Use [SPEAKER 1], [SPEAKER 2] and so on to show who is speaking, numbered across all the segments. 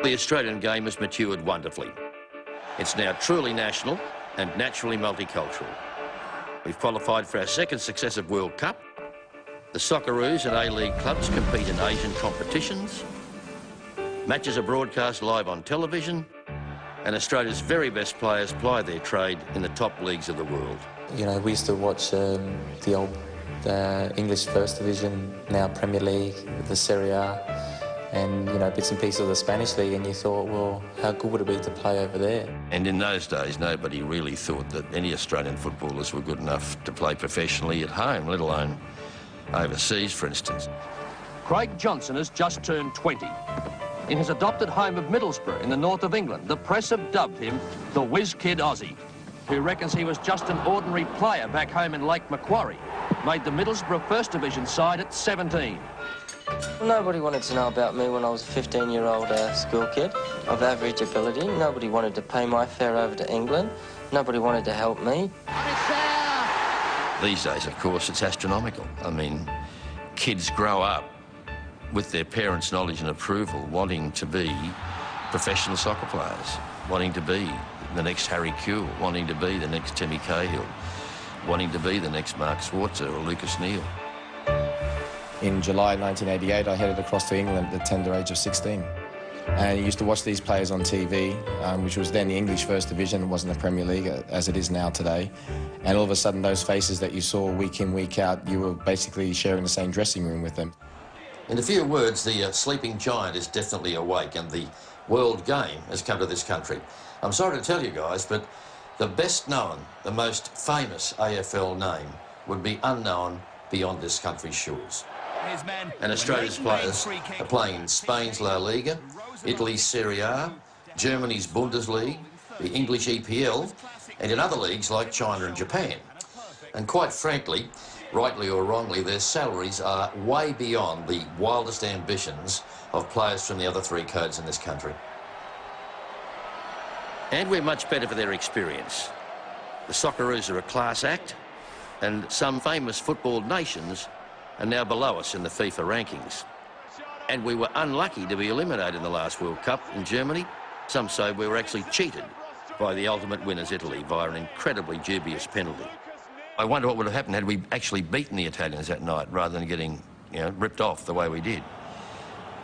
[SPEAKER 1] The Australian game has matured wonderfully. It's now truly national and naturally multicultural. We've qualified for our second successive World Cup. The Socceroos and A-League clubs compete in Asian competitions. Matches are broadcast live on television, and Australia's very best players ply their trade in the top leagues of the world.
[SPEAKER 2] You know, we used to watch the English First Division, now Premier League, the Serie A, and, you know, bits and pieces of the Spanish League, and you thought, well, how good would it be to play over there?
[SPEAKER 1] And in those days, nobody really thought that any Australian footballers were good enough to play professionally at home, let alone overseas, for instance.
[SPEAKER 3] Craig Johnson has just turned 20. In his adopted home of Middlesbrough in the north of England, the press have dubbed him the Whiz Kid Aussie, who reckons he was just an ordinary player back home in Lake Macquarie, made the Middlesbrough First Division side at 17.
[SPEAKER 4] Nobody wanted to know about me when I was a 15-year-old school kid of average ability. Nobody wanted to pay my fare over to England. Nobody wanted to help me.
[SPEAKER 1] These days, of course, it's astronomical. I mean, kids grow up with their parents' knowledge and approval, wanting to be professional soccer players, wanting to be the next Harry Kewell, wanting to be the next Timmy Cahill, wanting to be the next Mark Schwarzer or Lucas Neal.
[SPEAKER 5] In July 1988, I headed across to England at the tender age of 16. And I used to watch these players on TV, which was then the English First Division. It wasn't the Premier League as it is now today. And all of a sudden, those faces that you saw week in, week out, you were basically sharing the same dressing room with them.
[SPEAKER 1] In a few words, the sleeping giant is definitely awake, and the world game has come to this country. I'm sorry to tell you guys, but the best known, the most famous AFL name would be unknown beyond this country's shores. And Australia's players are playing in Spain's La Liga, Italy's Serie A, Germany's Bundesliga, the English EPL, and in other leagues like China and Japan. And quite frankly, rightly or wrongly, their salaries are way beyond the wildest ambitions of players from the other three codes in this country. And we're much better for their experience. The Socceroos are a class act, and some famous football nations are now below us in the FIFA rankings. And we were unlucky to be eliminated in the last World Cup in Germany. Some say we were actually cheated by the ultimate winners, Italy, via an incredibly dubious penalty. I wonder what would have happened had we actually beaten the Italians that night rather than getting, you know, ripped off the way we did.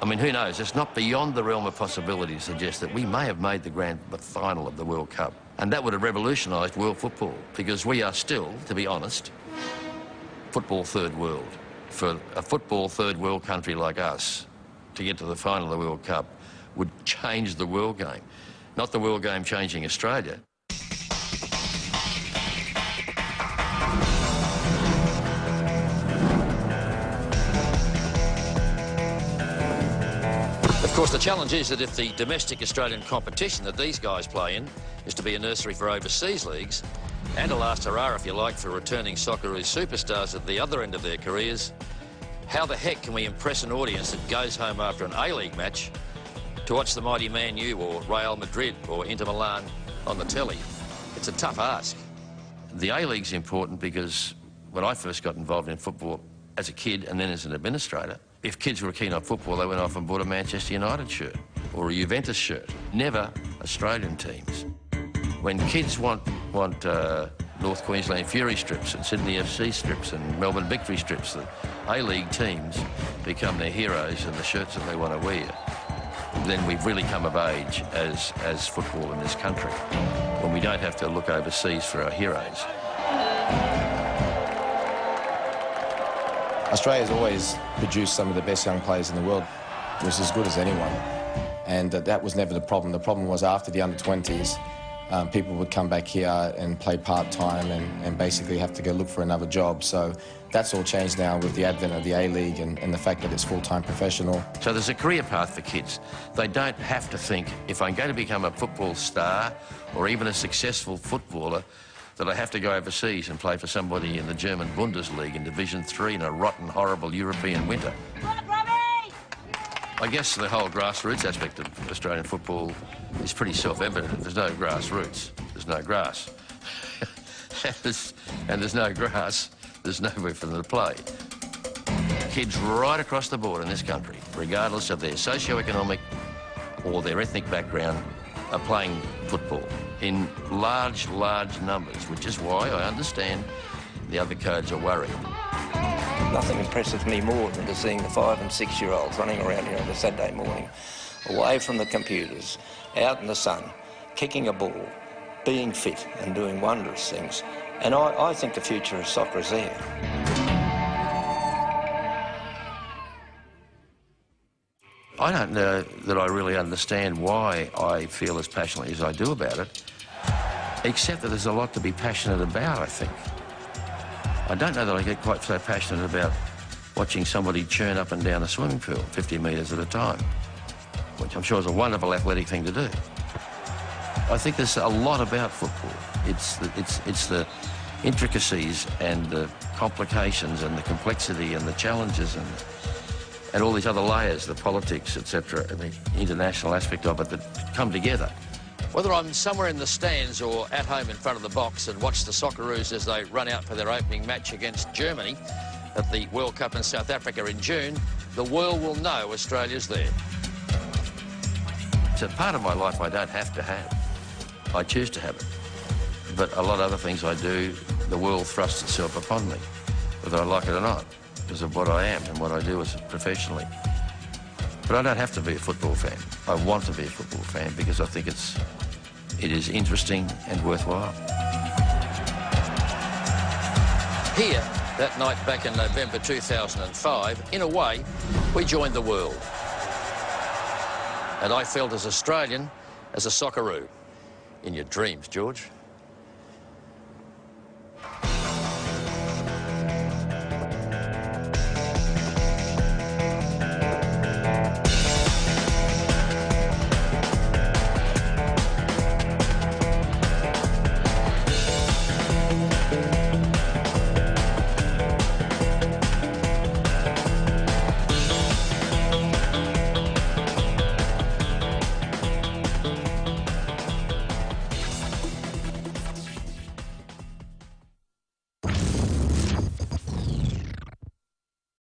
[SPEAKER 1] I mean, who knows? It's not beyond the realm of possibility to suggest that we may have made the grand final of the World Cup. And that would have revolutionised world football, because we are still, to be honest, football third world. For a football third world country like us to get to the final of the World Cup would change the world game. Not the world game changing Australia. Of course, the challenge is that if the domestic Australian competition that these guys play in is to be a nursery for overseas leagues, and a last hurrah, if you like, for returning Socceroos superstars at the other end of their careers, how the heck can we impress an audience that goes home after an A-League match to watch the mighty Man U or Real Madrid or Inter Milan on the telly? It's a tough ask. The A-League's important because when I first got involved in football as a kid and then as an administrator, if kids were keen on football, they went off and bought a Manchester United shirt or a Juventus shirt, never Australian teams. When kids want North Queensland Fury strips and Sydney FC strips and Melbourne Victory strips, the A-League teams become their heroes and the shirts that they want to wear, then we've really come of age as football in this country, when we don't have to look overseas for our heroes.
[SPEAKER 5] Australia's always produced some of the best young players in the world. It was as good as anyone. And that was never the problem. The problem was after the under-20s, people would come back here and play part-time and basically have to go look for another job. So that's all changed now with the advent of the A-League and the fact that it's full-time professional.
[SPEAKER 1] So there's a career path for kids. They don't have to think, if I'm going to become a football star or even a successful footballer, that I have to go overseas and play for somebody in the German Bundesliga in Division 3 in a rotten, horrible European winter. I guess the whole grassroots aspect of Australian football is pretty self-evident. If there's no grassroots, there's no grass. and there's no grass, there's nowhere for them to play. Kids right across the board in this country, regardless of their socio-economic or their ethnic background are playing football in large, large numbers, which is why I understand the other codes are worried.
[SPEAKER 6] Nothing impresses me more than to seeing the 5- and 6-year-olds running around here on a Saturday morning, away from the computers, out in the sun, kicking a ball, being fit and doing wondrous things. And I think the future of soccer is there.
[SPEAKER 1] I don't know that I really understand why I feel as passionately as I do about it, except that there's a lot to be passionate about, I think. I don't know that I get quite so passionate about watching somebody churn up and down a swimming pool 50 metres at a time, which I'm sure is a wonderful athletic thing to do. I think there's a lot about football. It's the intricacies and the complications and the complexity and the challenges and all these other layers, the politics, etc., and the international aspect of it that come together. Whether I'm somewhere in the stands or at home in front of the box and watch the Socceroos as they run out for their opening match against Germany at the World Cup in South Africa in June, the world will know Australia's there. It's a part of my life I don't have to have. I choose to have it. But a lot of other things I do, the world thrusts itself upon me, whether I like it or not, because of what I am and what I do as professionally. But I don't have to be a football fan. I want to be a football fan because I think it is interesting and worthwhile. Here, that night back in November 2005, in a way, we joined the world. And I felt as Australian as a Socceroo. In your dreams, George.